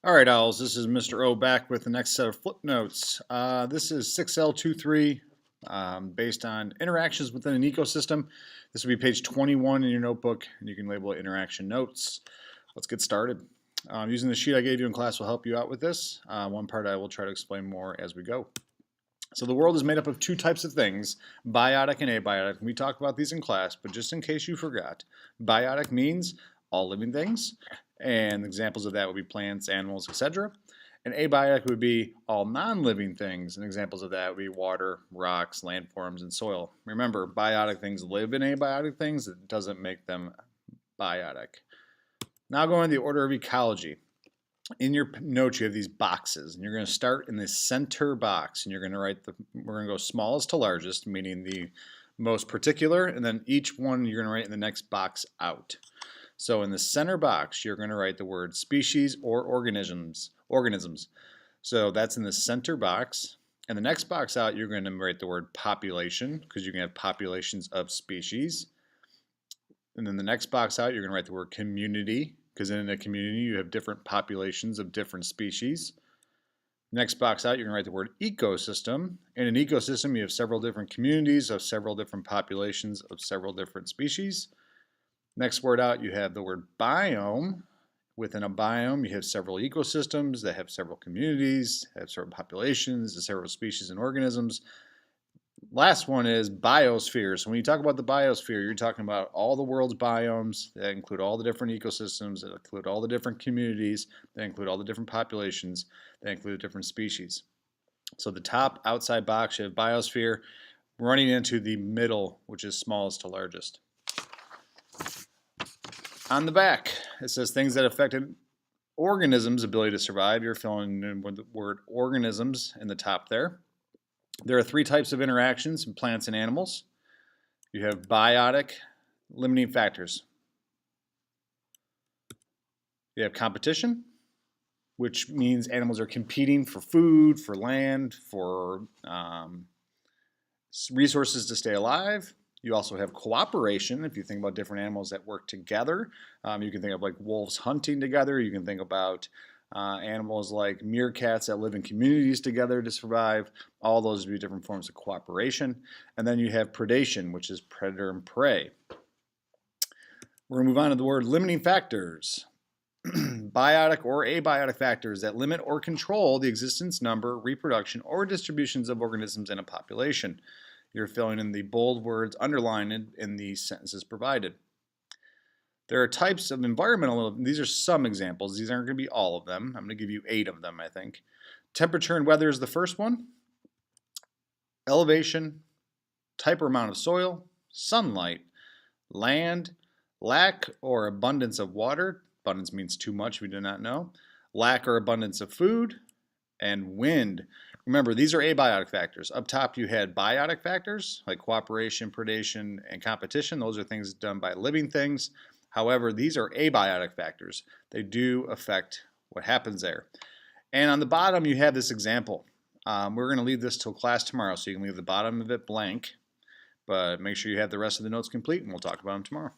All right, Owls, this is Mr. O back with the next set of flip notes. This is 6.L.2.3 based on interactions within an ecosystem. This will be page 21 in your notebook, and you can label it interaction notes. Let's get started. Using the sheet I gave you in class will help you out with this. One part I will try to explain more as we go. So the world is made up of two types of things, biotic and abiotic. We talked about these in class, but just in case you forgot, biotic means all living things, and examples of that would be plants, animals, etc. And abiotic would be all non-living things, and examples of that would be water, rocks, landforms, and soil. Remember, biotic things live in abiotic things. It doesn't make them biotic. Now going to the order of ecology. In your notes, you have these boxes, and you're going to start in the center box, and you're going to write we're going to go smallest to largest, meaning the most particular, and then each one you're going to write in the next box out. So in the center box, you're going to write the word species or organisms. So that's in the center box. And the next box out, you're going to write the word population, because you can have populations of species. And then the next box out, you're going to write the word community, because in a community you have different populations of different species. Next box out, you're going to write the word ecosystem. In an ecosystem, you have several different communities of several different populations of several different species. Next word out, you have the word biome. Within a biome, you have several ecosystems that have several communities, have several populations, several species and organisms. Last one is biosphere. So when you talk about the biosphere, you're talking about all the world's biomes that include all the different ecosystems, that include all the different communities, that include all the different populations, that include different species. So the top outside box, you have biosphere, running into the middle, which is smallest to largest. On the back, it says things that affected organisms' ability to survive. You're filling in with the word organisms in the top there. There are three types of interactions in plants and animals. You have biotic, limiting factors. You have competition, which means animals are competing for food, for land, for resources to stay alive. You also have cooperation. If you think about different animals that work together, you can think of like wolves hunting together. You can think about animals like meerkats that live in communities together to survive. All those would be different forms of cooperation. And then you have predation, which is predator and prey. We're going to move on to the word limiting factors. Biotic or abiotic factors that limit or control the existence, number, reproduction, or distributions of organisms in a population. You're filling in the bold words underlined in the sentences provided. There are types of environmental, these are some examples, these aren't going to be all of them. I'm going to give you 8 of them, I think. Temperature and weather is the first one. Elevation, type or amount of soil, sunlight, land, lack or abundance of water, abundance means too much, we do not know, lack or abundance of food, and wind. Remember, these are abiotic factors. Up top you had biotic factors like cooperation, predation, and competition. Those are things done by living things. However, these are abiotic factors. They do affect what happens there. And on the bottom you have this example. We're going to leave this till class tomorrow, so you can leave the bottom of it blank. But make sure you have the rest of the notes complete, and we'll talk about them tomorrow.